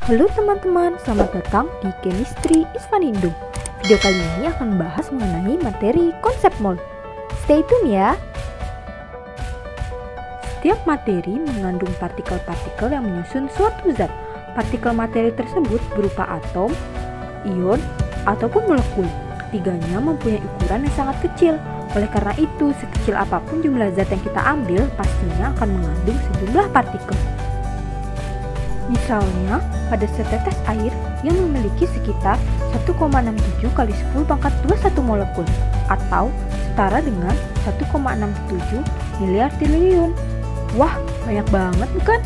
Halo teman-teman, selamat datang di Chemistry is Fun Indo. Video kali ini akan membahas mengenai materi konsep mol. Stay tune ya. Setiap materi mengandung partikel-partikel yang menyusun suatu zat. Partikel materi tersebut berupa atom, ion, ataupun molekul. Ketiganya mempunyai ukuran yang sangat kecil. Oleh karena itu, sekecil apapun jumlah zat yang kita ambil, pastinya akan mengandung sejumlah partikel. Misalnya, pada setetes air yang memiliki sekitar 1,67 kali 10 pangkat 21 molekul atau setara dengan 1,67 miliar triliun. Wah, banyak banget bukan?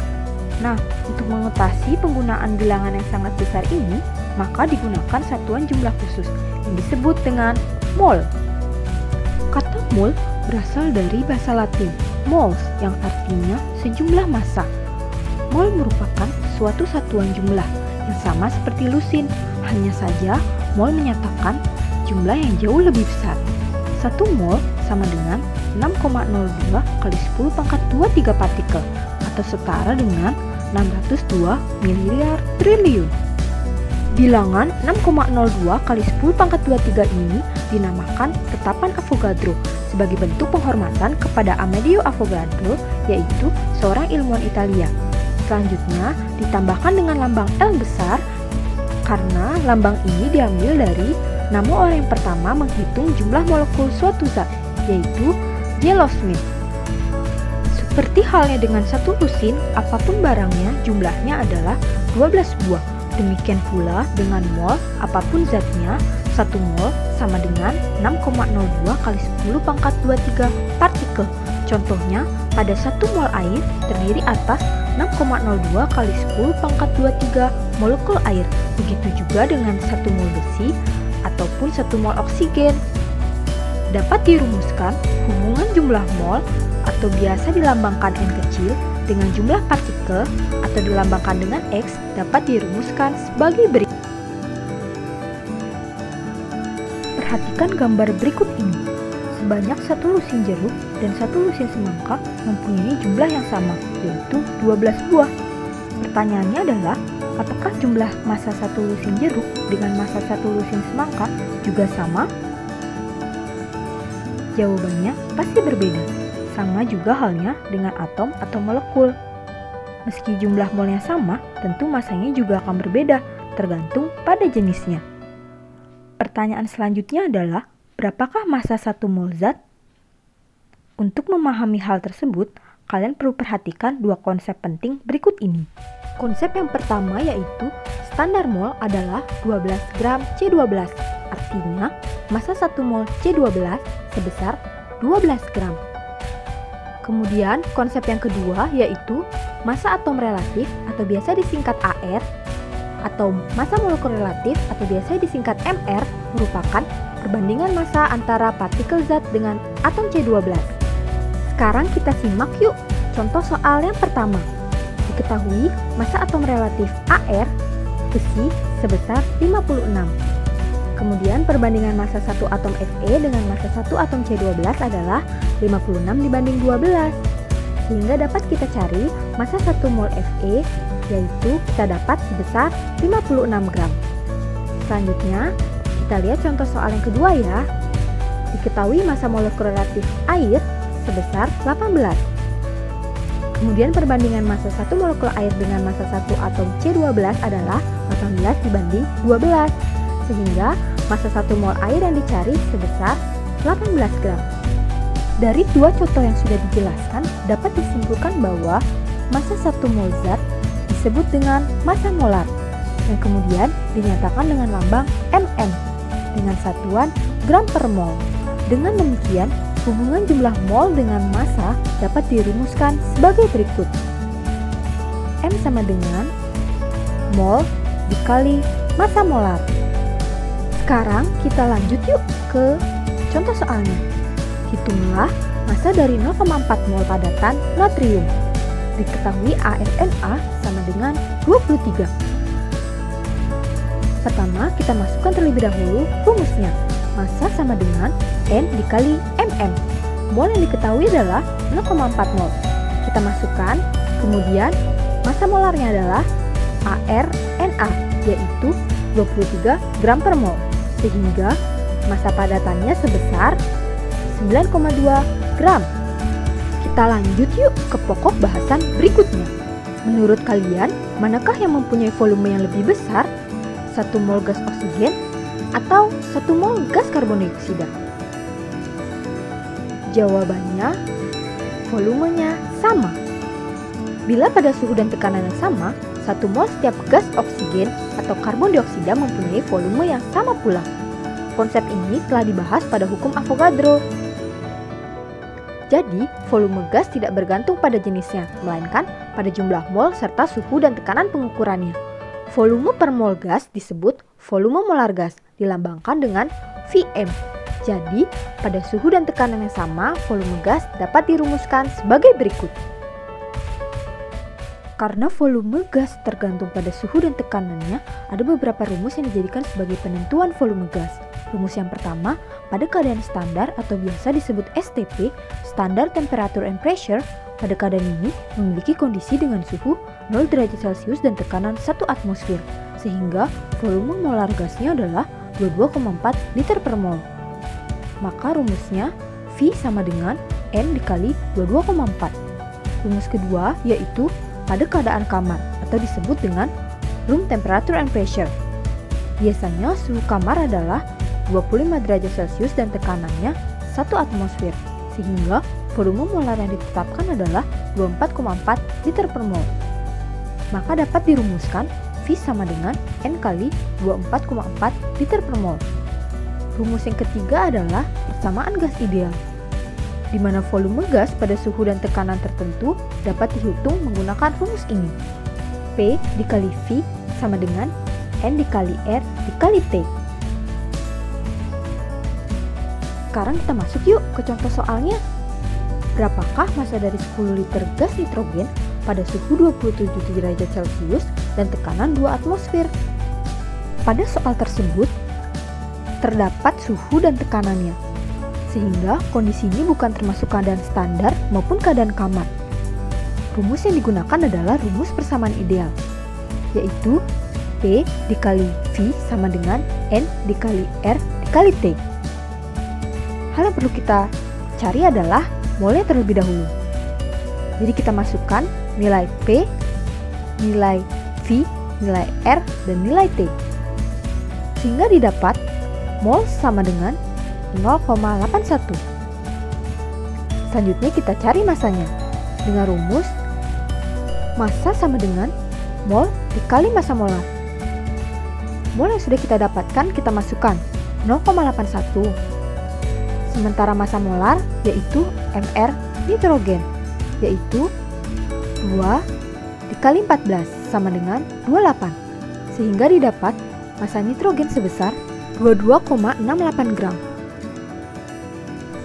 Nah, untuk mengetahui penggunaan bilangan yang sangat besar ini, maka digunakan satuan jumlah khusus yang disebut dengan mol. Kata mol berasal dari bahasa Latin mols yang artinya sejumlah massa. Mol merupakan suatu satuan jumlah yang sama seperti lusin, hanya saja mol menyatakan jumlah yang jauh lebih besar. 1 mol sama dengan 6,02 kali 10 pangkat 23 partikel atau setara dengan 602 miliar triliun. Bilangan 6,02 kali 10 pangkat 23 ini dinamakan tetapan Avogadro sebagai bentuk penghormatan kepada Amedeo Avogadro, yaitu seorang ilmuwan Italia. Selanjutnya ditambahkan dengan lambang L besar karena lambang ini diambil dari nama orang yang pertama menghitung jumlah molekul suatu zat, yaitu J. Smith. Seperti halnya dengan satu lusin, apapun barangnya jumlahnya adalah 12 buah. Demikian pula dengan mol, apapun zatnya, 1 mol sama dengan 6,02 kali 10 pangkat 23 partikel. Contohnya, pada 1 mol air terdiri atas 6,02 kali 10 pangkat 23 molekul air. Begitu juga dengan 1 mol besi ataupun 1 mol oksigen. Dapat dirumuskan hubungan jumlah mol atau biasa dilambangkan N kecil dengan jumlah partikel atau dilambangkan dengan X dapat dirumuskan sebagai berikut. Perhatikan gambar berikut ini. Sebanyak 1 lusin jeruk dan 1 lusin semangka mempunyai jumlah yang sama, yaitu 12 buah. Pertanyaannya adalah, apakah jumlah massa 1 lusin jeruk dengan massa 1 lusin semangka juga sama? Jawabannya pasti berbeda. Sama juga halnya dengan atom atau molekul. Meski jumlah molnya sama, tentu massanya juga akan berbeda, tergantung pada jenisnya. Pertanyaan selanjutnya adalah, berapakah massa 1 mol zat? Untuk memahami hal tersebut, kalian perlu perhatikan 2 konsep penting berikut ini. Konsep yang pertama yaitu standar mol adalah 12 gram C12, artinya massa 1 mol C12 sebesar 12 gram. Kemudian konsep yang kedua yaitu massa atom relatif atau biasa disingkat AR atau massa molekul relatif atau biasa disingkat MR merupakan perbandingan massa antara partikel zat dengan atom C12. Sekarang kita simak yuk contoh soal yang pertama. Diketahui massa atom relatif AR besi sebesar 56. Kemudian perbandingan massa 1 atom Fe dengan massa 1 atom C12 adalah 56 dibanding 12. Sehingga dapat kita cari massa 1 mol Fe, yaitu kita dapat sebesar 56 gram. Selanjutnya, kita lihat contoh soal yang kedua ya. Diketahui massa molekul relatif air sebesar 18. Kemudian perbandingan massa 1 molekul air dengan massa 1 atom C12 adalah 18 dibanding 12. Sehingga massa 1 mol air yang dicari sebesar 18 gram. Dari 2 contoh yang sudah dijelaskan, dapat disimpulkan bahwa massa 1 mol zat disebut dengan massa molar yang kemudian dinyatakan dengan lambang Mn dengan satuan gram per mol. Dengan demikian, hubungan jumlah mol dengan massa dapat dirumuskan sebagai berikut. M sama dengan mol dikali massa molar. Sekarang kita lanjut yuk ke contoh soalnya. Hitunglah massa dari 0,4 mol padatan natrium. Diketahui ArNa sama dengan 23. Pertama, kita masukkan terlebih dahulu rumusnya. Massa sama dengan N dikali Mn. Mol yang diketahui adalah 0,4 mol. Kita masukkan, kemudian massa molarnya adalah ArNa Na, yaitu 23 gram per mol, sehingga massa padatannya sebesar 9,2 gram. Kita lanjut yuk ke pokok bahasan berikutnya. Menurut kalian, manakah yang mempunyai volume yang lebih besar? 1 mol gas oksigen atau 1 mol gas karbon dioksida? Jawabannya, volumenya sama. Bila pada suhu dan tekanan yang sama, 1 mol setiap gas oksigen atau karbon dioksida mempunyai volume yang sama pula. Konsep ini telah dibahas pada hukum Avogadro. Jadi, volume gas tidak bergantung pada jenisnya, melainkan pada jumlah mol serta suhu dan tekanan pengukurannya. Volume per mol gas disebut volume molar gas, dilambangkan dengan Vm. Jadi, pada suhu dan tekanan yang sama, volume gas dapat dirumuskan sebagai berikut. Karena volume gas tergantung pada suhu dan tekanannya, ada beberapa rumus yang dijadikan sebagai penentuan volume gas. Rumus yang pertama, pada keadaan standar atau biasa disebut STP, Standard Temperature and Pressure, pada keadaan ini memiliki kondisi dengan suhu 0 derajat Celcius dan tekanan 1 atmosfer, sehingga volume molar gasnya adalah 22,4 liter per mol. Maka rumusnya V sama dengan N dikali 22,4. Rumus kedua yaitu pada keadaan kamar atau disebut dengan Room Temperature and Pressure. Biasanya suhu kamar adalah 25 derajat Celcius dan tekanannya 1 atmosfer, sehingga volume molar yang ditetapkan adalah 24,4 liter per mol. Maka dapat dirumuskan V sama dengan N kali 24,4 liter per mol. Rumus yang ketiga adalah persamaan gas ideal, di mana volume gas pada suhu dan tekanan tertentu dapat dihitung menggunakan rumus ini. P dikali V sama dengan N dikali R dikali T. Sekarang kita masuk yuk ke contoh soalnya. Berapakah massa dari 10 liter gas nitrogen pada suhu 27 derajat Celcius dan tekanan 2 atmosfer? Pada soal tersebut, terdapat suhu dan tekanannya, sehingga kondisi ini bukan termasuk keadaan standar maupun keadaan kamar. Rumus yang digunakan adalah rumus persamaan ideal, yaitu P dikali V sama dengan N dikali R dikali T. Hal yang perlu kita cari adalah molnya terlebih dahulu. Jadi kita masukkan nilai P, nilai V, nilai R, dan nilai T. Sehingga didapat mol sama dengan 0,81. Selanjutnya kita cari massanya. Dengan rumus massa sama dengan mol dikali massa molar. Mol yang sudah kita dapatkan kita masukkan 0,81. Sementara massa molar yaitu Mr nitrogen, yaitu 2 dikali 14 sama dengan 28, sehingga didapat massa nitrogen sebesar 22,68 gram.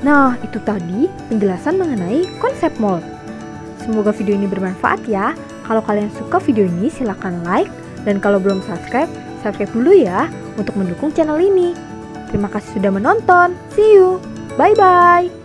Nah, itu tadi penjelasan mengenai konsep mol. Semoga video ini bermanfaat ya. Kalau kalian suka video ini silahkan like, dan kalau belum subscribe dulu ya untuk mendukung channel ini. Terima kasih sudah menonton. See you. Bye-bye.